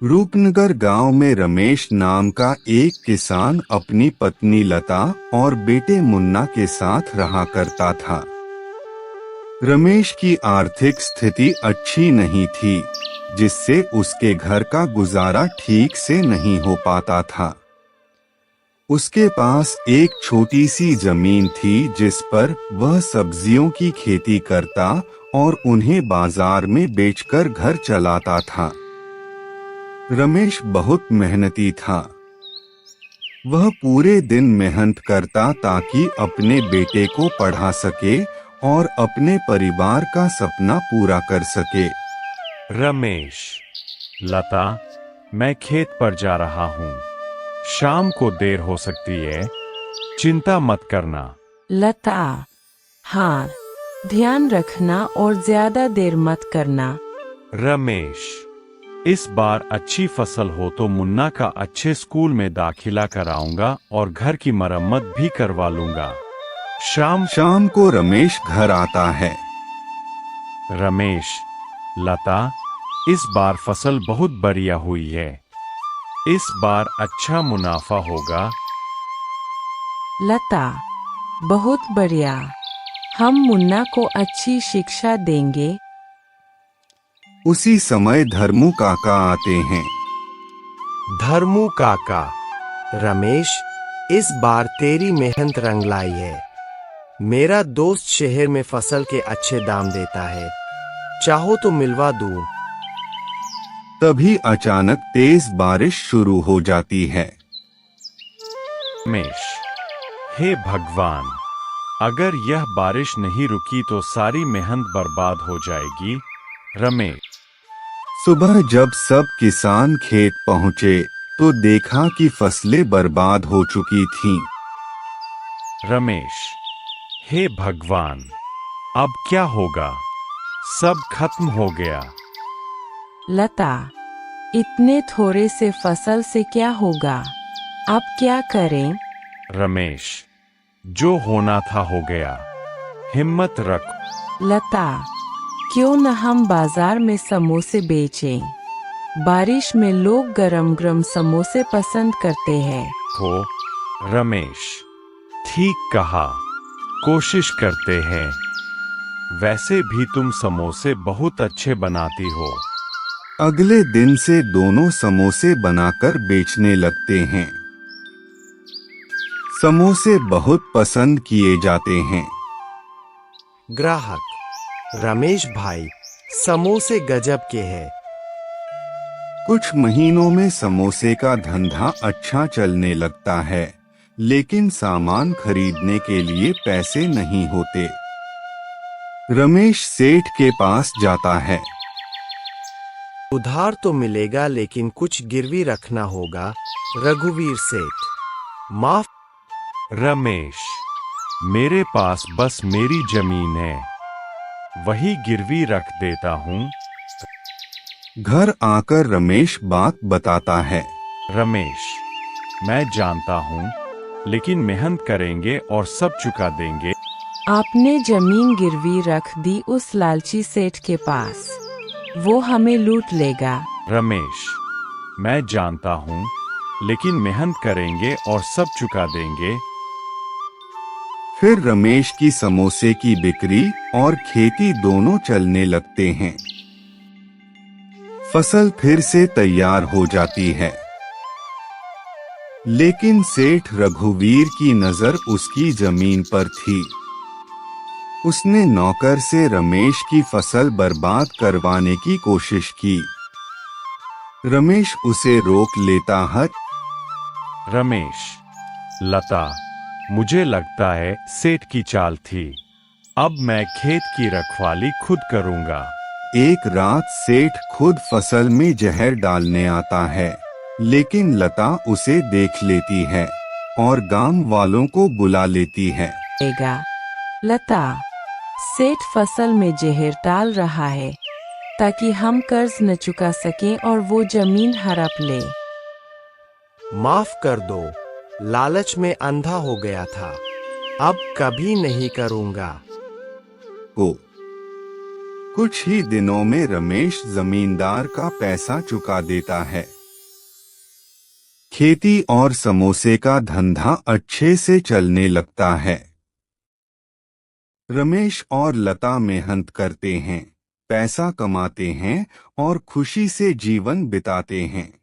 रूपनगर गांव में रमेश नाम का एक किसान अपनी पत्नी लता और बेटे मुन्ना के साथ रहा करता था। रमेश की आर्थिक स्थिति अच्छी नहीं थी, जिससे उसके घर का गुजारा ठीक से नहीं हो पाता था। उसके पास एक छोटी सी जमीन थी जिस पर वह सब्जियों की खेती करता और उन्हें बाजार में बेचकर घर चलाता था। रमेश बहुत मेहनती था। वह पूरे दिन मेहनत करता ताकि अपने बेटे को पढ़ा सके और अपने परिवार का सपना पूरा कर सके। रमेश, लता, मैं खेत पर जा रहा हूँ। शाम को देर हो सकती है, चिंता मत करना। लता, हाँ, ध्यान रखना और ज्यादा देर मत करना। रमेश, इस बार अच्छी फसल हो तो मुन्ना का अच्छे स्कूल में दाखिला कराऊंगा और घर की मरम्मत भी करवा लूंगा। शाम को रमेश घर आता है। रमेश, लता, इस बार फसल बहुत बढ़िया हुई है। इस बार अच्छा मुनाफा होगा। लता, बहुत बढ़िया। हम मुन्ना को अच्छी शिक्षा देंगे। उसी समय धर्मू काका आते हैं। धर्मू काका, रमेश, इस बार तेरी मेहनत रंग लाई है। मेरा दोस्त शहर में फसल के अच्छे दाम देता है, चाहो तो मिलवा दूं। तभी अचानक तेज बारिश शुरू हो जाती है। रमेश, हे भगवान, अगर यह बारिश नहीं रुकी तो सारी मेहनत बर्बाद हो जाएगी। रमेश, सुबह जब सब किसान खेत पहुंचे तो देखा कि फसलें बर्बाद हो चुकी थीं। रमेश, हे भगवान, अब क्या होगा? सब खत्म हो गया। लता, इतने थोड़े से फसल से क्या होगा? अब क्या करें? रमेश, जो होना था हो गया, हिम्मत रख। लता, क्यों न हम बाजार में समोसे बेचें? बारिश में लोग गरम गरम समोसे पसंद करते हैं। तो रमेश, ठीक कहा, कोशिश करते हैं। वैसे भी तुम समोसे बहुत अच्छे बनाती हो। अगले दिन से दोनों समोसे बनाकर बेचने लगते हैं। समोसे बहुत पसंद किए जाते हैं। ग्राहक, रमेश भाई, समोसे गजब के हैं। कुछ महीनों में समोसे का धंधा अच्छा चलने लगता है, लेकिन सामान खरीदने के लिए पैसे नहीं होते। रमेश सेठ के पास जाता है। उधार तो मिलेगा लेकिन कुछ गिरवी रखना होगा। रघुवीर सेठ, माफ। रमेश, मेरे पास बस मेरी जमीन है, वही गिरवी रख देता हूँ। घर आकर रमेश बात बताता है। रमेश, मैं जानता हूँ, लेकिन मेहनत करेंगे और सब चुका देंगे। आपने जमीन गिरवी रख दी उस लालची सेठ के पास, वो हमें लूट लेगा। रमेश, मैं जानता हूँ, लेकिन मेहनत करेंगे और सब चुका देंगे। फिर रमेश की समोसे की बिक्री और खेती दोनों चलने लगते हैं। फसल फिर से तैयार हो जाती है, लेकिन सेठ रघुवीर की नजर उसकी जमीन पर थी। उसने नौकर से रमेश की फसल बर्बाद करवाने की कोशिश की। रमेश उसे रोक लेता है। रमेश, लता, मुझे लगता है सेठ की चाल थी। अब मैं खेत की रखवाली खुद करूंगा। एक रात सेठ खुद फसल में जहर डालने आता है, लेकिन लता उसे देख लेती है और गांव वालों को बुला लेती है। लता, सेठ फसल में जहर डाल रहा है ताकि हम कर्ज न चुका सकें और वो जमीन हड़प ले। माफ कर दो, लालच में अंधा हो गया था। अब कभी नहीं करूंगा। कुछ ही दिनों में रमेश जमींदार का पैसा चुका देता है। खेती और समोसे का धंधा अच्छे से चलने लगता है। रमेश और लता मेहनत करते हैं, पैसा कमाते हैं और खुशी से जीवन बिताते हैं।